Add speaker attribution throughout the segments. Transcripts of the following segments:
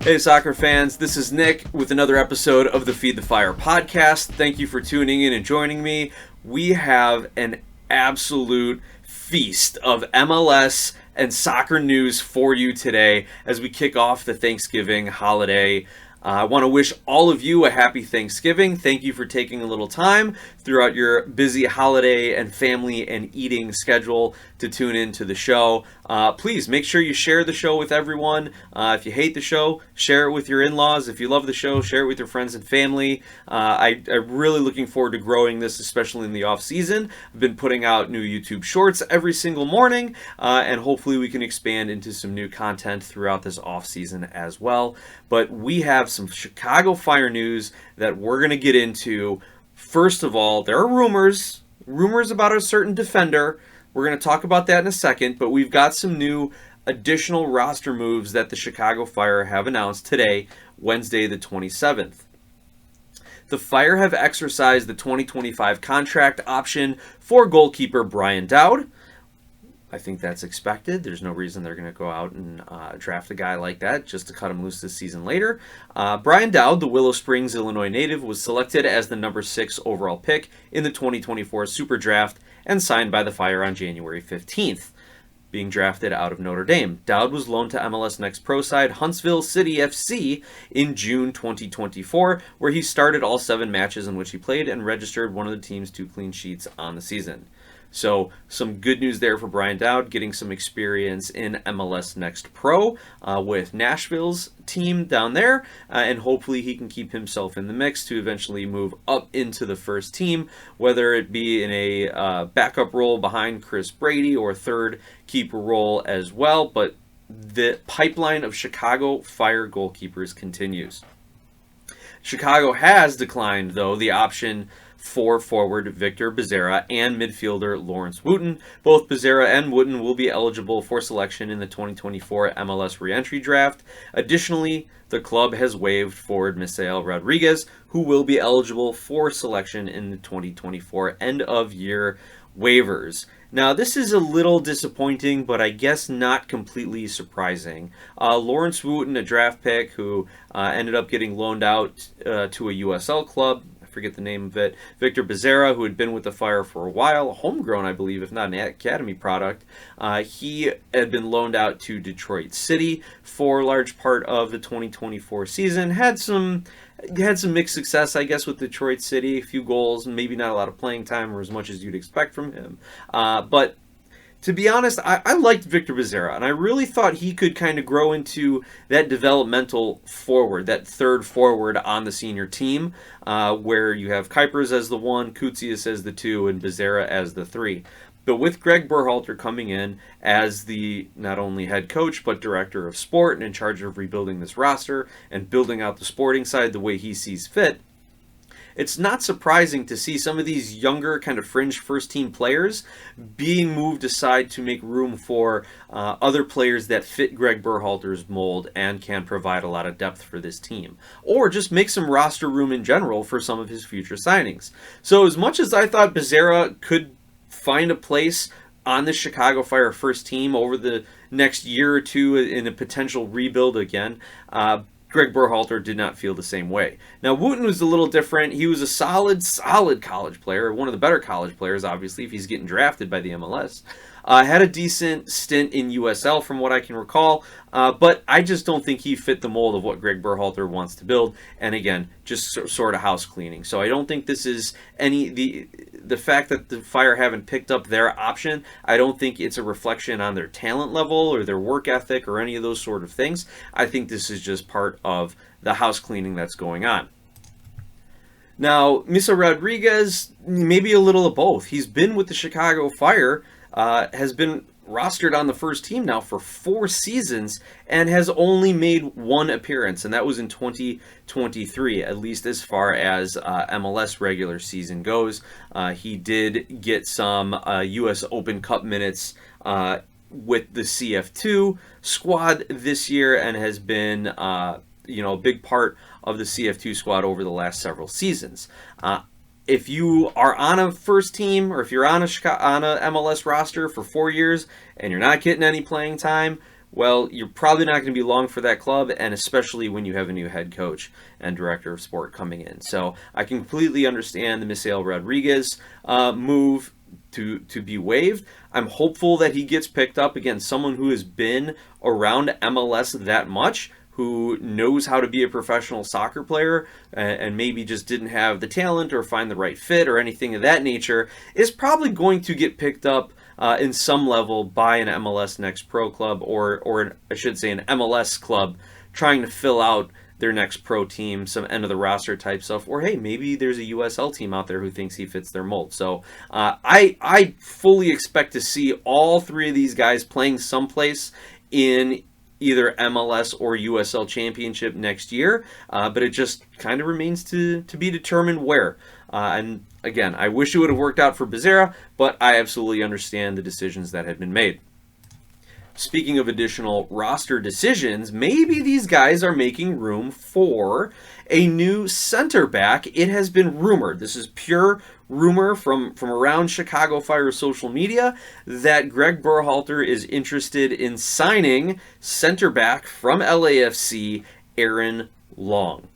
Speaker 1: Hey soccer fans, this is Nick with another episode of the Feed the Fire podcast. Thank you for tuning in and joining me. We have an absolute feast of MLS and soccer news for you today as we kick off the Thanksgiving holiday. I want to wish all of you a happy Thanksgiving. Thank you for taking a little time throughout your busy holiday and family and eating schedule to tune into the show. Please make sure you share the show with everyone. If you hate the show, share it with your in-laws. If you love the show, share it with your friends and family. I'm really looking forward to growing this, especially in the off season. I've been putting out new YouTube shorts every single morning, and hopefully we can expand into some new content throughout this off season as well. But we have some Chicago Fire news that we're going to get into. First of all, there are rumors about a certain defender. We're going to talk about that in a second, but we've got some new additional roster moves that the Chicago Fire have announced today, Wednesday the 27th. The Fire have exercised the 2025 contract option for goalkeeper Brian Dowd. I think that's expected. There's no reason they're going to go out and draft a guy like that just to cut him loose this season later. Brian Dowd, the Willow Springs, Illinois native, was selected as the number 6 overall pick in the 2024 Super Draft and signed by the Fire on January 15th, being drafted out of Notre Dame. Dowd was loaned to MLS Next Pro side Huntsville City FC in June 2024, where he started all 7 matches in which he played and registered one of the team's 2 clean sheets on the season. So some good news there for Brian Dowd, getting some experience in MLS Next Pro with Nashville's team down there, and hopefully he can keep himself in the mix to eventually move up into the first team, whether it be in a backup role behind Chris Brady or third keeper role as well. But the pipeline of Chicago Fire goalkeepers continues. Chicago has declined, though, the option for forward Victor Becerra and midfielder Lawrence Wooten. Both Becerra and Wooten will be eligible for selection in the 2024 MLS reentry draft. Additionally, the club has waived forward Misael Rodriguez, who will be eligible for selection in the 2024 end-of-year waivers. Now, this is a little disappointing, but I guess not completely surprising. Lawrence Wooten, a draft pick who ended up getting loaned out to a USL club, forget the name of it. Victor Becerra, who had been with the Fire for a while, homegrown, I believe, if not an academy product. He had been loaned out to Detroit City for a large part of the 2024 season. Had some mixed success, I guess, with Detroit City. A few goals, maybe not a lot of playing time or as much as you'd expect from him. But to be honest, I liked Victor Becerra, and I really thought he could kind of grow into that developmental forward, that third forward on the senior team, where you have Kuipers as the 1, Koutsias as the 2, and Becerra as the 3. But with Gregg Berhalter coming in as the not only head coach, but director of sport and in charge of rebuilding this roster and building out the sporting side the way he sees fit, it's not surprising to see some of these younger kind of fringe first-team players being moved aside to make room for other players that fit Gregg Berhalter's mold and can provide a lot of depth for this team. Or just make some roster room in general for some of his future signings. So as much as I thought Becerra could find a place on the Chicago Fire first team over the next year or two in a potential rebuild again, Gregg Berhalter did not feel the same way. Now, Wooten was a little different. He was a solid college player, one of the better college players, obviously, if he's getting drafted by the MLS. Had a decent stint in USL from what I can recall, but I just don't think he fit the mold of what Gregg Berhalter wants to build, and again, just sort of house cleaning. So I don't think this is the fact that the Fire haven't picked up their option, I don't think it's a reflection on their talent level or their work ethic or any of those sort of things. I think this is just part of the house cleaning that's going on. Now, Misael Rodriguez, maybe a little of both. He's been with the Chicago Fire, has been rostered on the first team now for 4 seasons and has only made 1 appearance, and that was in 2023, at least as far as MLS regular season goes. He did get some U.S. Open Cup minutes with the CF2 squad this year and has been a big part of the CF2 squad over the last several seasons. If you are on a first team or if you're on a MLS roster for 4 years and you're not getting any playing time, well, you're probably not going to be long for that club, and especially when you have a new head coach and director of sport coming in. So I completely understand the Misael Rodriguez move to be waived. I'm hopeful that he gets picked up. Again, someone who has been around MLS that much, who knows how to be a professional soccer player and maybe just didn't have the talent or find the right fit or anything of that nature, is probably going to get picked up in some level by an MLS Next Pro club, or I should say an MLS club trying to fill out their next pro team, some end of the roster type stuff, or hey, maybe there's a USL team out there who thinks he fits their mold. So I fully expect to see all three of these guys playing someplace in either MLS or USL Championship next year, but it just kind of remains to be determined where. And again, I wish it would have worked out for Becerra, but I absolutely understand the decisions that had been made. Speaking of additional roster decisions, maybe these guys are making room for a new center back. It has been rumored, this is pure rumor from around Chicago Fire social media, that Gregg Berhalter is interested in signing center back from LAFC, Aaron Long.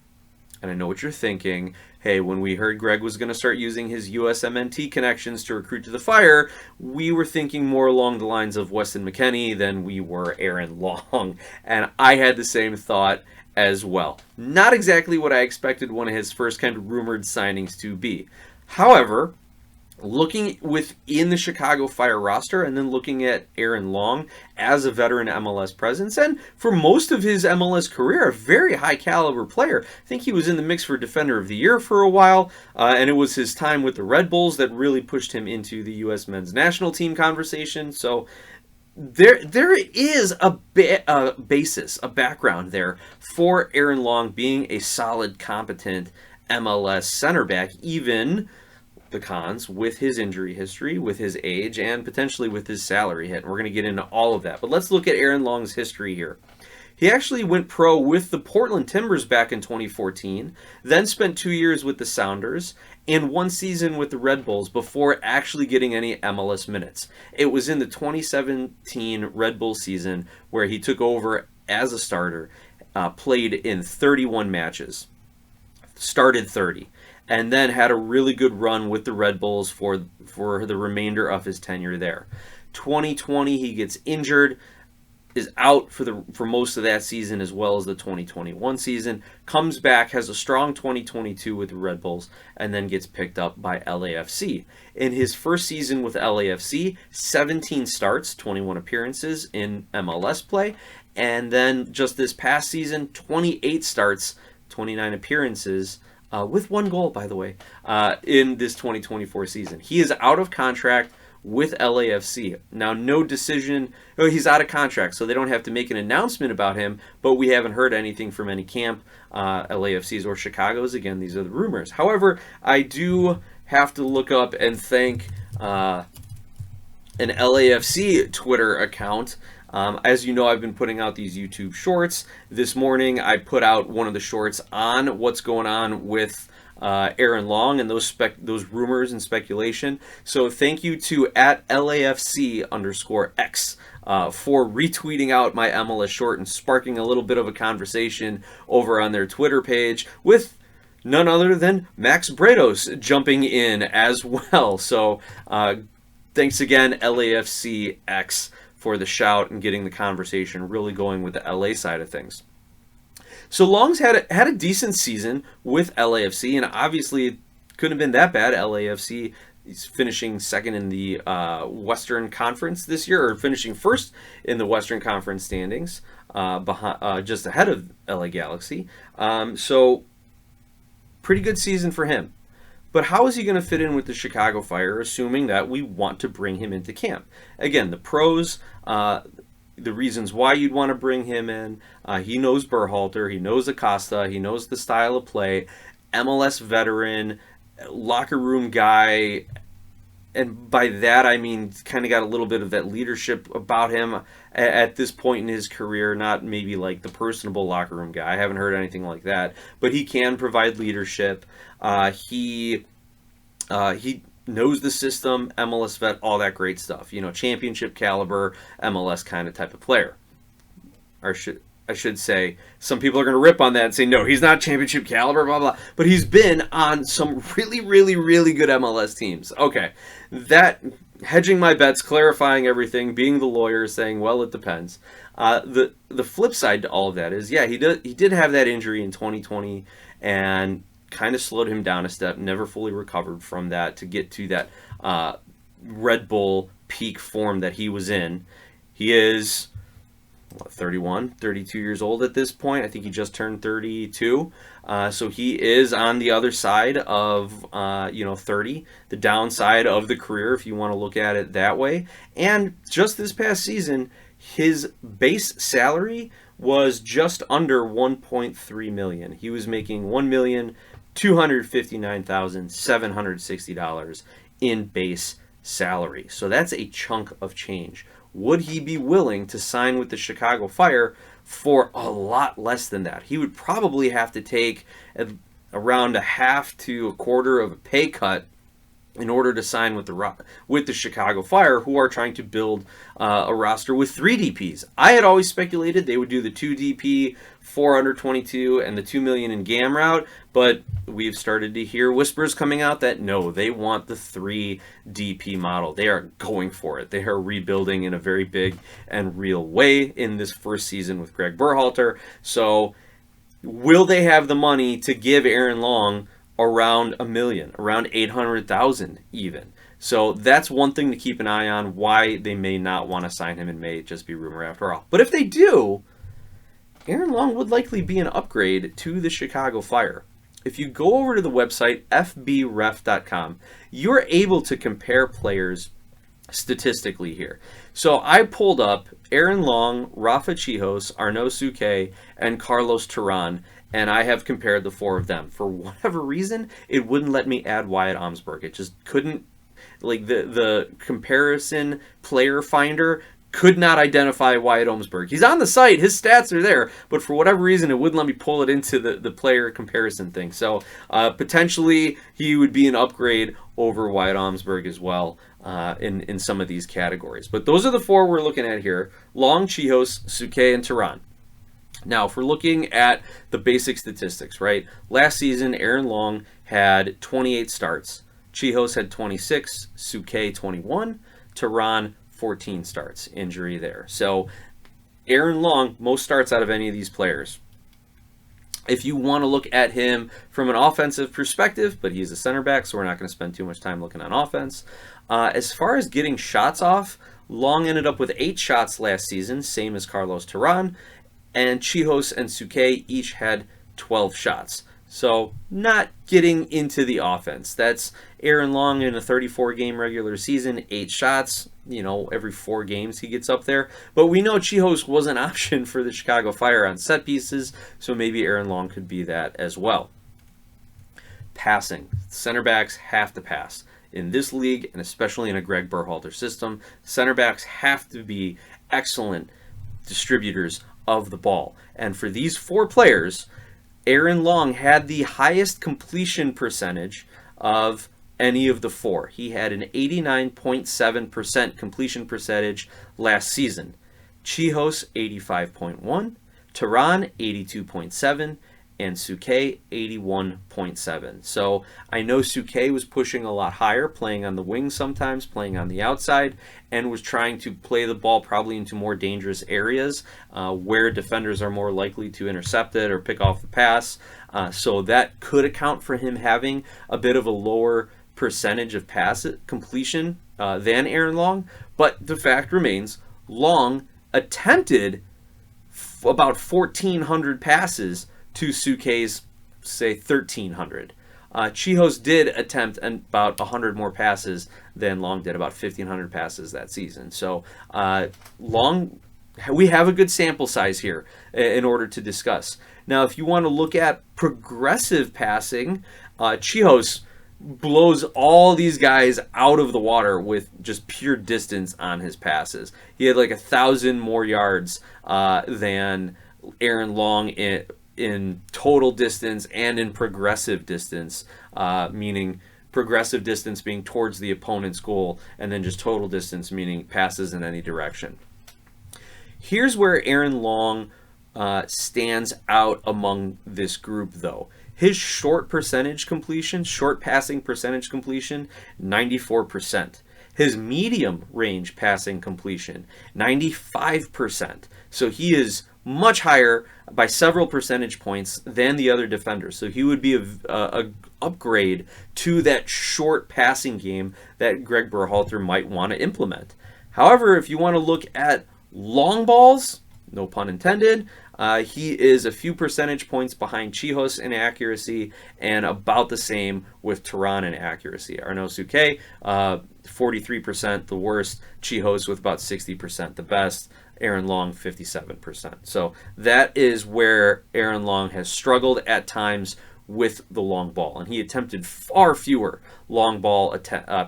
Speaker 1: And I know what you're thinking. Hey, when we heard Greg was going to start using his usmnt connections to recruit to the Fire, we were thinking more along the lines of Weston McKennie than we were Aaron Long. And I had the same thought as well. Not exactly what I expected one of his first kind of rumored signings to be. However, looking within the Chicago Fire roster and then looking at Aaron Long as a veteran MLS presence, and for most of his MLS career, a very high caliber player. I think he was in the mix for Defender of the Year for a while, and it was his time with the Red Bulls that really pushed him into the U.S. men's national team conversation. So there is a basis, a background there for Aaron Long being a solid, competent MLS center back, even the cons with his injury history, with his age, and potentially with his salary hit. And we're going to get into all of that. But let's look at Aaron Long's history here. He actually went pro with the Portland Timbers back in 2014, then spent 2 years with the Sounders, and 1 season with the Red Bulls before actually getting any MLS minutes. It was in the 2017 Red Bull season where he took over as a starter, played in 31 matches, started 30. And then had a really good run with the Red Bulls for the remainder of his tenure there. 2020, he gets injured, is out for most of that season as well as the 2021 season, comes back, has a strong 2022 with the Red Bulls, and then gets picked up by LAFC. In his first season with LAFC, 17 starts, 21 appearances in MLS play, and then just this past season, 28 starts, 29 appearances, with 1 goal, by the way, in this 2024 season. He is out of contract with LAFC. Now, no decision. Oh, he's out of contract, so they don't have to make an announcement about him, but we haven't heard anything from any camp, LAFC's or Chicago's. Again, these are the rumors. However, I do have to look up and thank an LAFC Twitter account. As you know, I've been putting out these YouTube shorts. This morning, I put out one of the shorts on what's going on with Aaron Long and those rumors and speculation. So thank you to @LAFC_X for retweeting out my MLS short and sparking a little bit of a conversation over on their Twitter page with none other than Max Bredos jumping in as well. So thanks again, LAFCX, for the shout and getting the conversation really going with the LA side of things. So Long's had a decent season with LAFC, and obviously it couldn't have been that bad. LAFC is finishing second in the Western Conference this year, or finishing first in the Western Conference standings, just ahead of LA Galaxy. So pretty good season for him. But how is he going to fit in with the Chicago Fire, assuming that we want to bring him into camp? Again, the pros, the reasons why you'd want to bring him in. He knows Berhalter, he knows Acosta, he knows the style of play, MLS veteran, locker room guy, and by that I mean kind of got a little bit of that leadership about him at this point in his career, not maybe like the personable locker room guy. I haven't heard anything like that, but he can provide leadership. He knows the system, MLS vet, all that great stuff. You know, championship caliber, MLS kind of type of player. or I should say, some people are going to rip on that and say, no, he's not championship caliber, blah, blah. But he's been on some really, really, really good MLS teams. Okay, that hedging my bets, clarifying everything, being the lawyer, saying, well, it depends. The flip side to all of that is, yeah, he did have that injury in 2020 and kind of slowed him down a step, never fully recovered from that to get to that Red Bull peak form that he was in. He is 31, 32 years old at this point. I think he just turned 32. So he is on the other side of 30, the downside of the career, if you want to look at it that way. And just this past season, his base salary was just under $1.3 million. He was making $1,259,760 in base salary. So that's a chunk of change. Would he be willing to sign with the Chicago Fire for a lot less than that? He would probably have to take around a half to a quarter of a pay cut in order to sign with the Chicago Fire, who are trying to build a roster with 3 DPs. I had always speculated they would do the 2 DP, 4 under 22, and the $2 million in GAM route, but we've started to hear whispers coming out that no, they want the 3 DP model. They are going for it. They are rebuilding in a very big and real way in this first season with Gregg Berhalter. So will they have the money to give Aaron Long around $1 million, around $800,000 even? So that's one thing to keep an eye on, why they may not want to sign him and may just be rumor after all. But if they do, Aaron Long would likely be an upgrade to the Chicago Fire. If you go over to the website fbref.com, you're able to compare players statistically here. So I pulled up Aaron Long, Rafa Chihos, Arnaud Souquet, and Carlos Turan, and I have compared the 4 of them. For whatever reason, it wouldn't let me add Wyatt Omsberg. It just couldn't, like the comparison player finder could not identify Wyatt Omsberg. He's on the site, his stats are there, but for whatever reason, it wouldn't let me pull it into the player comparison thing. So potentially, he would be an upgrade over Wyatt Omsberg as well in some of these categories. But those are the 4 we're looking at here: Long, Chihos, Souquet, and Turan. Now, if we're looking at the basic statistics, right? Last season, Aaron Long had 28 starts. Chihos had 26, Souquet 21, Turan 14 starts. Injury there. So Aaron Long, most starts out of any of these players. If you want to look at him from an offensive perspective, but he's a center back, so we're not going to spend too much time looking on offense. As far as getting shots off, Long ended up with 8 shots last season, same as Carlos Turan, and Chihos and Souquet each had 12 shots. So not getting into the offense. That's Aaron Long in a 34-game regular season, 8 shots, every 4 games he gets up there. But we know Chihos was an option for the Chicago Fire on set pieces, so maybe Aaron Long could be that as well. Passing. Center backs have to pass. In this league, and especially in a Gregg Berhalter system, center backs have to be excellent distributors of the ball. And for these 4 players, Aaron Long had the highest completion percentage of any of the 4. He had an 89.7% completion percentage last season. Chihos 85.1, Turan 82.7, and Souquet 81.7. So I know Souquet was pushing a lot higher, playing on the wing sometimes, playing on the outside, and was trying to play the ball probably into more dangerous areas where defenders are more likely to intercept it or pick off the pass. So that could account for him having a bit of a lower percentage of pass completion than Aaron Long. But the fact remains, Long attempted about 1,400 passes to Souquet's, say, 1,300. Chihos did attempt about 100 more passes than Long did, about 1,500 passes that season. So Long, we have a good sample size here in order to discuss. Now, if you want to look at progressive passing, Chihos blows all these guys out of the water with just pure distance on his passes. He had like 1,000 more yards than Aaron Long in total distance and in progressive distance, meaning progressive distance being towards the opponent's goal, and then just total distance meaning passes in any direction. Here's where Aaron Long stands out among this group, though. His short passing percentage completion, 94%. His medium range passing completion, 95%. So he is much higher by several percentage points than the other defenders. So he would be a upgrade to that short passing game that Gregg Berhalter might want to implement. However, if you want to look at long balls, no pun intended, he is a few percentage points behind Chihos in accuracy and about the same with Turan in accuracy. Arnaud-Suquet, 43% the worst. Chihos with about 60% the best. Aaron Long, 57%. So that is where Aaron Long has struggled at times with the long ball. And he attempted far fewer long ball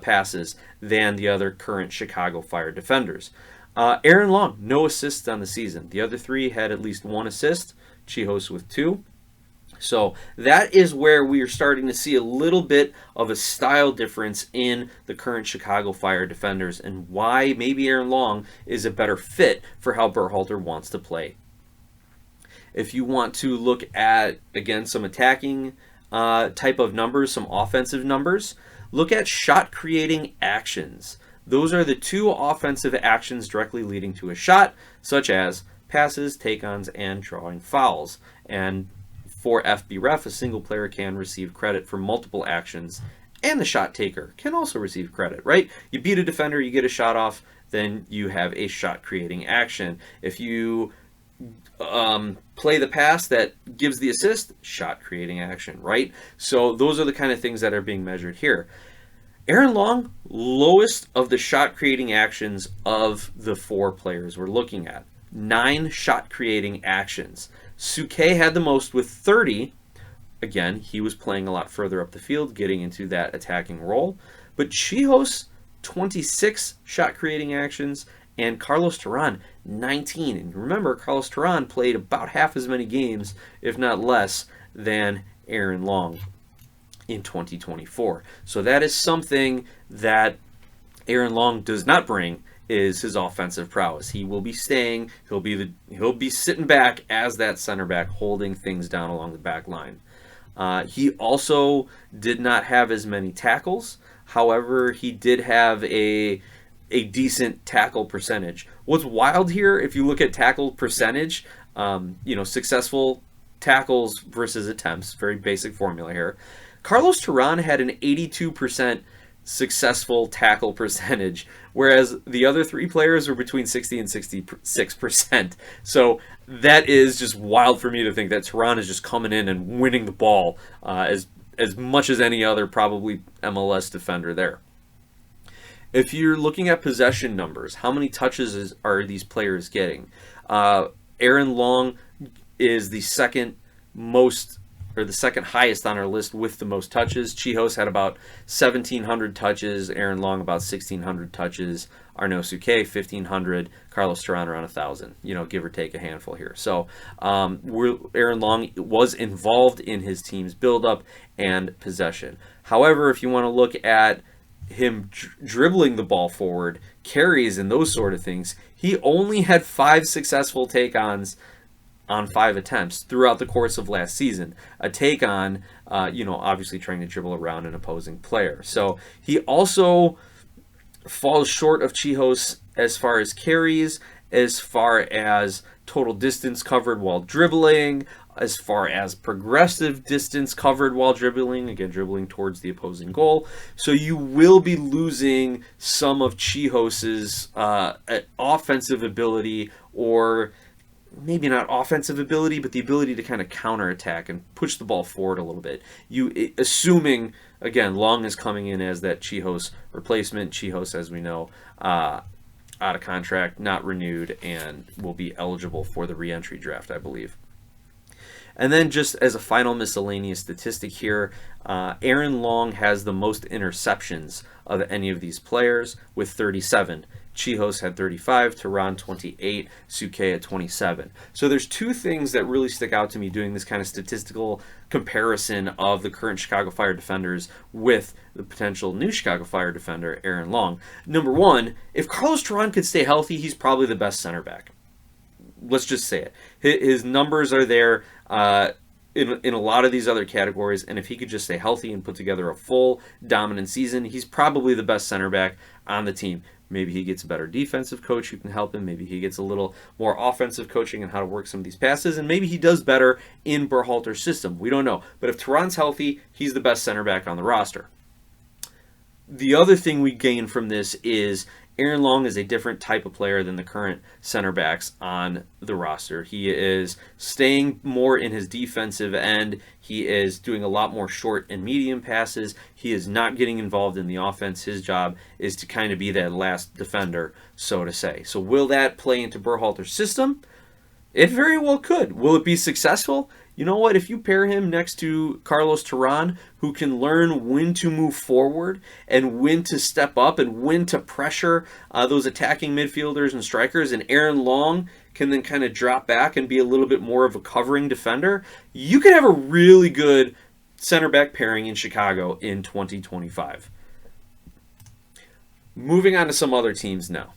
Speaker 1: passes than the other current Chicago Fire defenders. Aaron Long, no assists on the season. The other three had at least one assist, Chihos with 2. So that is where we are starting to see a little bit of a style difference in the current Chicago Fire defenders and why maybe Aaron Long is a better fit for how Berhalter wants to play. If you want to look at, again, some attacking type of numbers, some offensive numbers, look at shot creating actions. Those are the 2 offensive actions directly leading to a shot, such as passes, take-ons, and drawing fouls. And for FBref, a single player can receive credit for multiple actions, and the shot taker can also receive credit, right? You beat a defender, you get a shot off, then you have a shot-creating action. If you play the pass that gives the assist, shot-creating action, right? So those are the kind of things that are being measured here. Aaron Long, lowest of the shot-creating actions of the 4 players we're looking at. 9 shot-creating actions. Suquet had the most with 30. Again, he was playing a lot further up the field, getting into that attacking role. But Chihos, 26 shot-creating actions, and Carlos Turan, 19. And remember, Carlos Turan played about half as many games, if not less, than Aaron Long in 2024. So that is something that Aaron Long does not bring, is his offensive prowess. He will be staying, he'll be sitting back as that center back, holding things down along the back line. He also did not have as many tackles. However, he did have a decent tackle percentage. What's wild here, if you look at tackle percentage, successful tackles versus attempts, very basic formula here. Carlos Turan had an 82% successful tackle percentage, whereas the other 3 players were between 60 and 66%. So that is just wild for me to think that Turan is just coming in and winning the ball as much as any other probably MLS defender there. If you're looking at possession numbers, how many touches are these players getting? Aaron Long is the second highest on our list with the most touches. Chihos had about 1,700 touches. Aaron Long about 1,600 touches. Arnaud-Suquet 1,500. Carlos Turan around 1,000. Give or take a handful here. So Aaron Long was involved in his team's buildup and possession. However, if you want to look at him dribbling the ball forward, carries and those sort of things, he only had 5 successful take-ons on 5 attempts throughout the course of last season. A take on, obviously trying to dribble around an opposing player. So he also falls short of Chihos as far as carries, as far as total distance covered while dribbling, as far as progressive distance covered while dribbling, again, dribbling towards the opposing goal. So you will be losing some of Chihos's offensive ability, or maybe not offensive ability, but the ability to kind of counterattack and push the ball forward a little bit. Assuming, again, Long is coming in as that Chihos replacement. Chihos, as we know, out of contract, not renewed, and will be eligible for the re-entry draft, I believe. And then just as a final miscellaneous statistic here, Aaron Long has the most interceptions of any of these players with 37. Chihos had 35, Turan 28, Suquet at 27. So there's 2 things that really stick out to me doing this kind of statistical comparison of the current Chicago Fire defenders with the potential new Chicago Fire defender, Aaron Long. Number 1, if Carlos Turan could stay healthy, he's probably the best center back. Let's just say it. His numbers are there in a lot of these other categories, and if he could just stay healthy and put together a full dominant season, he's probably the best center back on the team. Maybe he gets a better defensive coach who can help him. Maybe he gets a little more offensive coaching on how to work some of these passes. And maybe he does better in Berhalter's system. We don't know. But if Thuram's healthy, he's the best center back on the roster. The other thing we gain from this is Aaron Long is a different type of player than the current center backs on the roster. He is staying more in his defensive end. He is doing a lot more short and medium passes. He is not getting involved in the offense. His job is to kind of be that last defender, so to say. So will that play into Berhalter's system? It very well could. Will it be successful? You know what? If you pair him next to Carlos Thuram, who can learn when to move forward and when to step up and when to pressure those attacking midfielders and strikers, and Aaron Long can then kind of drop back and be a little bit more of a covering defender, you could have a really good center back pairing in Chicago in 2025. Moving on to some other teams now.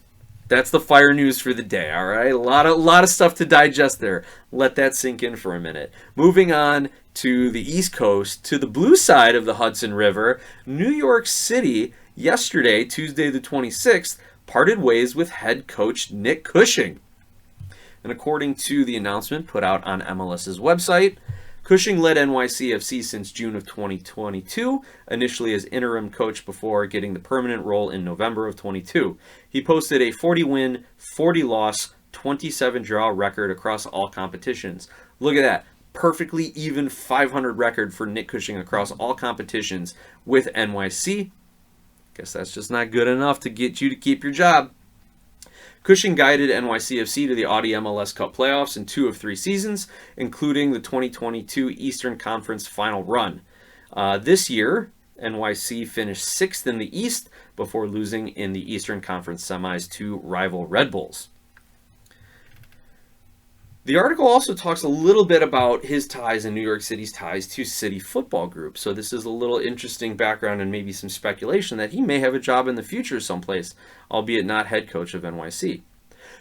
Speaker 1: That's the Fire news for the day, all right? A lot of stuff to digest there. Let that sink in for a minute. Moving on to the East Coast, to the blue side of the Hudson River, New York City, yesterday, Tuesday the 26th, parted ways with head coach Nick Cushing. And according to the announcement put out on MLS's website, Cushing led NYCFC since June of 2022, initially as interim coach before getting the permanent role in November of 22. He posted a 40-win, 40-loss, 27-draw record across all competitions. Look at that. Perfectly even 500 record for Nick Cushing across all competitions with NYC. Guess that's just not good enough to get you to keep your job. Cushing guided NYCFC to the Audi MLS Cup playoffs in 2 of 3 seasons, including the 2022 Eastern Conference final run. This year, NYC finished 6th in the East before losing in the Eastern Conference semis to rival Red Bulls. The article also talks a little bit about his ties and New York City's ties to City Football Group. So this is a little interesting background and maybe some speculation that he may have a job in the future someplace, albeit not head coach of NYC.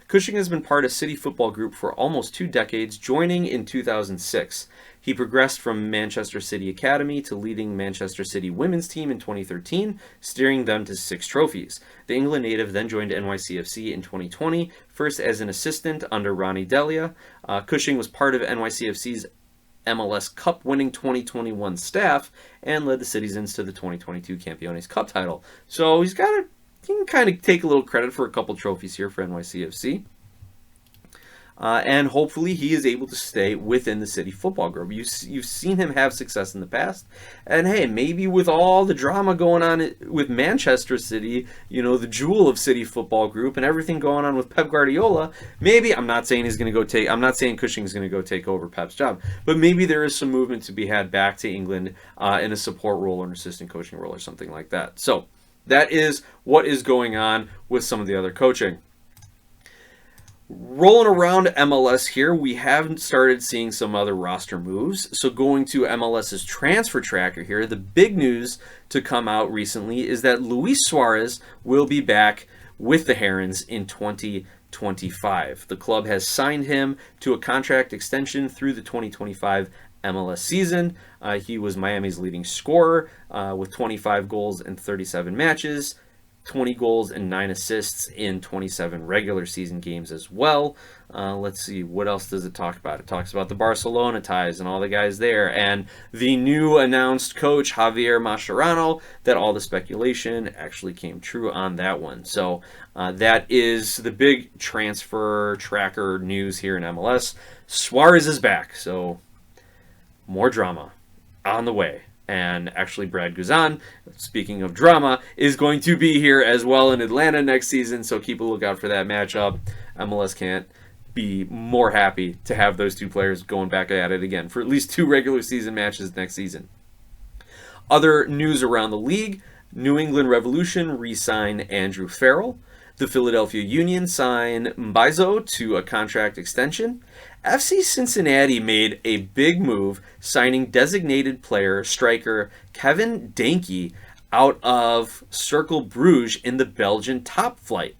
Speaker 1: Cushing has been part of City Football Group for almost 2 decades, joining in 2006. He progressed from Manchester City Academy to leading Manchester City women's team in 2013, steering them to 6 trophies. The England native then joined NYCFC in 2020, first as an assistant under Ronnie Delia. Cushing was part of NYCFC's MLS Cup winning 2021 staff and led the Citizens to the 2022 Campeones Cup title. So he can kind of take a little credit for a couple trophies here for NYCFC. And hopefully he is able to stay within the City Football Group. You've seen him have success in the past. And hey, maybe with all the drama going on with Manchester City, the jewel of City Football Group, and everything going on with Pep Guardiola, maybe, I'm not saying Cushing is going to go take over Pep's job, but maybe there is some movement to be had back to England in a support role or an assistant coaching role or something like that. So that is what is going on with some of the other coaching. Rolling around MLS here, we have started seeing some other roster moves. So going to MLS's transfer tracker here, the big news to come out recently is that Luis Suarez will be back with the Herons in 2025. The club has signed him to a contract extension through the 2025 MLS season. He was Miami's leading scorer with 25 goals in 37 matches. 20 goals and 9 assists in 27 regular season games as well. Let's see, what else does it talk about? It talks about the Barcelona ties and all the guys there, and the new announced coach, Javier Mascherano, that all the speculation actually came true on that one. So that is the big transfer tracker news here in MLS. Suarez is back, so more drama on the way. And actually, Brad Guzan, speaking of drama, is going to be here as well in Atlanta next season, so keep a lookout for that matchup. MLS can't be more happy to have those two players going back at it again for at least 2 regular season matches next season. Other news around the league, New England Revolution re-sign Andrew Farrell. The Philadelphia Union signed Mbaizo to a contract extension. FC Cincinnati made a big move, signing designated player striker Kevin Danke out of Cercle Bruges in the Belgian top flight.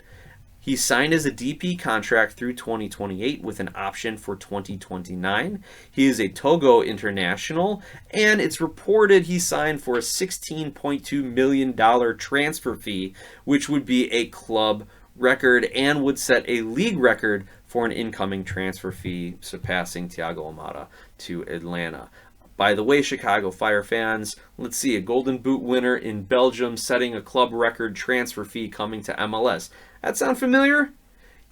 Speaker 1: He signed as a DP contract through 2028 with an option for 2029. He is a Togo international, and it's reported he signed for a $16.2 million transfer fee, which would be a club record and would set a league record for an incoming transfer fee, surpassing Thiago Almada to Atlanta. By the way, Chicago Fire fans, let's see, a Golden Boot winner in Belgium setting a club record transfer fee coming to MLS. That sound familiar?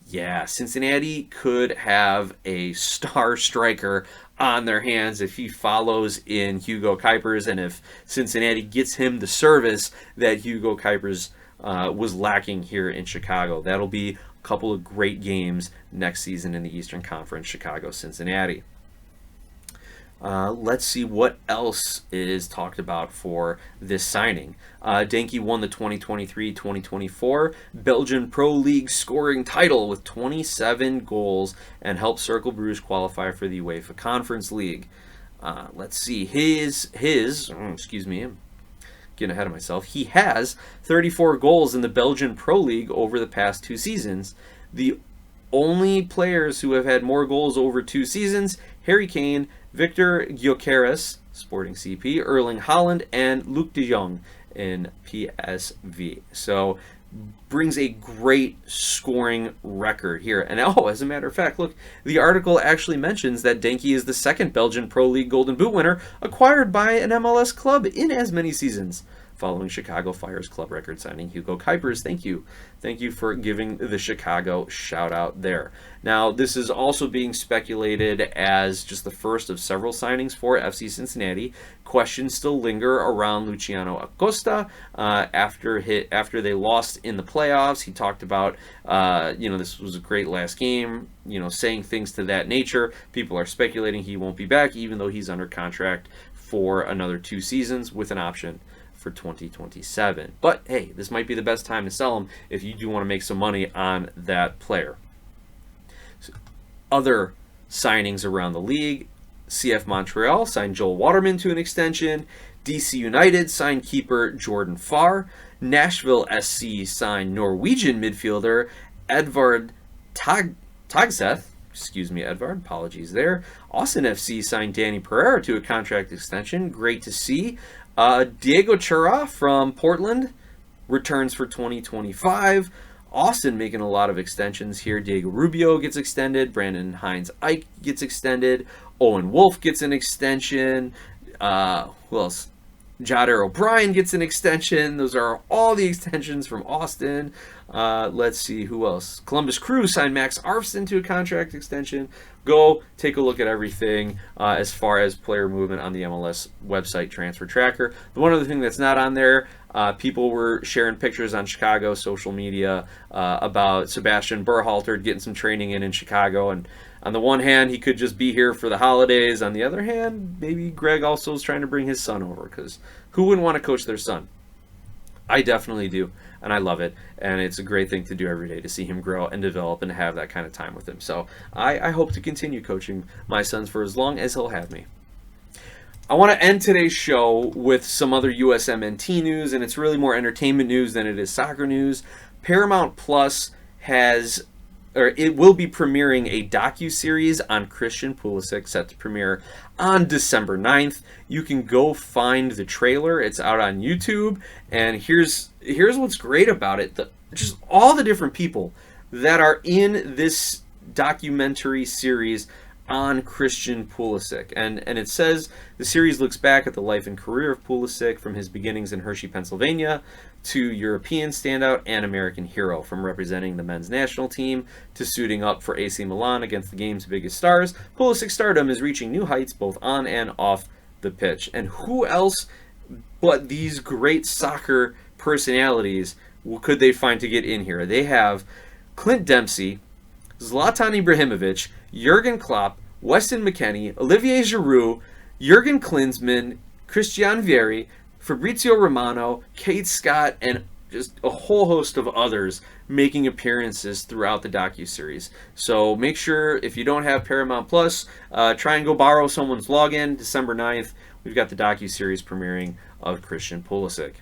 Speaker 1: Yeah, Cincinnati could have a star striker on their hands if he follows in Hugo Kuipers, and if Cincinnati gets him the service that Hugo Kuipers was lacking here in Chicago. That'll be a couple of great games next season in the Eastern Conference, Chicago-Cincinnati. Let's see what else is talked about for this signing. Denke won the 2023-2024 Belgian Pro League scoring title with 27 goals and helped Cercle Bruges qualify for the UEFA Conference League. Let's see, excuse me, I'm getting ahead of myself. He has 34 goals in the Belgian Pro League over the past 2 seasons. The only players who have had more goals over 2 seasons, Harry Kane, Victor Gyökeres, Sporting CP, Erling Haaland, and Luc de Jong in PSV. So brings a great scoring record here. And as a matter of fact, look, the article actually mentions that Denke is the second Belgian Pro League Golden Boot winner acquired by an MLS club in as many seasons, following Chicago Fire's club record signing Hugo Kuipers. Thank you. Thank you for giving the Chicago shout out there. Now, this is also being speculated as just the first of several signings for FC Cincinnati. Questions still linger around Luciano Acosta after they lost in the playoffs. He talked about, this was a great last game, saying things to that nature. People are speculating he won't be back, even though he's under contract for another 2 seasons with an option for 2027. But hey, this might be the best time to sell him if you do want to make some money on that player. So, other signings around the league: CF Montreal signed Joel Waterman to an extension. DC United signed keeper Jordan Farr. Nashville SC signed Norwegian midfielder Edvard Tagseth. Excuse me, Edvard. Apologies there. Austin FC signed Danny Pereira to a contract extension. Great to see. Diego Chara from Portland returns for 2025. Austin making a lot of extensions here. Diego Rubio gets extended. Brandon Hines-Ike gets extended. Owen Wolf gets an extension. Who else? Jader O'Brien gets an extension. Those are all the extensions from Austin. Let's see who else. Columbus Crew signed Max Arfson to a contract extension. Go take a look at everything as far as player movement on the MLS website Transfer Tracker. The one other thing that's not on there, people were sharing pictures on Chicago social media about Sebastian Berhalter getting some training in Chicago. And on the one hand, he could just be here for the holidays. On the other hand, maybe Greg also is trying to bring his son over, because who wouldn't want to coach their son? I definitely do, and I love it, and it's a great thing to do every day to see him grow and develop and have that kind of time with him. So I hope to continue coaching my sons for as long as he'll have me. I want to end today's show with some other USMNT news, and it's really more entertainment news than it is soccer news. Paramount Plus it will be premiering a docuseries on Christian Pulisic, set to premiere on December 9th. You can go find the trailer. It's out on YouTube. And here's what's great about it. Just all the different people that are in this documentary series on Christian Pulisic. And it says the series looks back at the life and career of Pulisic from his beginnings in Hershey, Pennsylvania, to European standout and American hero, from representing the men's national team to suiting up for AC Milan against the game's biggest stars. Pulisic's stardom is reaching new heights both on and off the pitch. And who else but these great soccer personalities could they find to get in here? They have Clint Dempsey, Zlatan Ibrahimovic, Jurgen Klopp, Weston McKennie, Olivier Giroud, Jurgen Klinsmann, Christian Vieri, Fabrizio Romano, Kate Scott, and just a whole host of others making appearances throughout the docuseries. So make sure, if you don't have Paramount Plus, try and go borrow someone's login. December 9th, we've got the docuseries premiering of Christian Pulisic.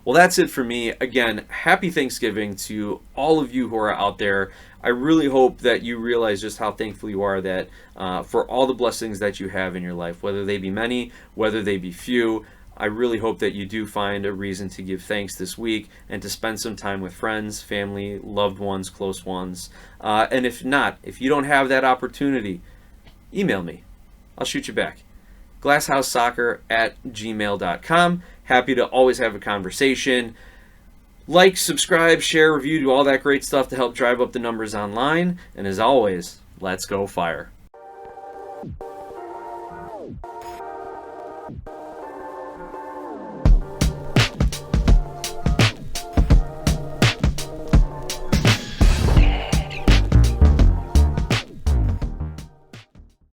Speaker 1: Well, that's it for me. Again, happy Thanksgiving to all of you who are out there. I really hope that you realize just how thankful you are that for all the blessings that you have in your life, whether they be many, whether they be few. I really hope that you do find a reason to give thanks this week and to spend some time with friends, family, loved ones, close ones. And if not, if you don't have that opportunity, email me. I'll shoot you back. glasshousesoccer@gmail.com. Happy to always have a conversation. Like, subscribe, share, review, do all that great stuff to help drive up the numbers online. And as always, let's go Fire.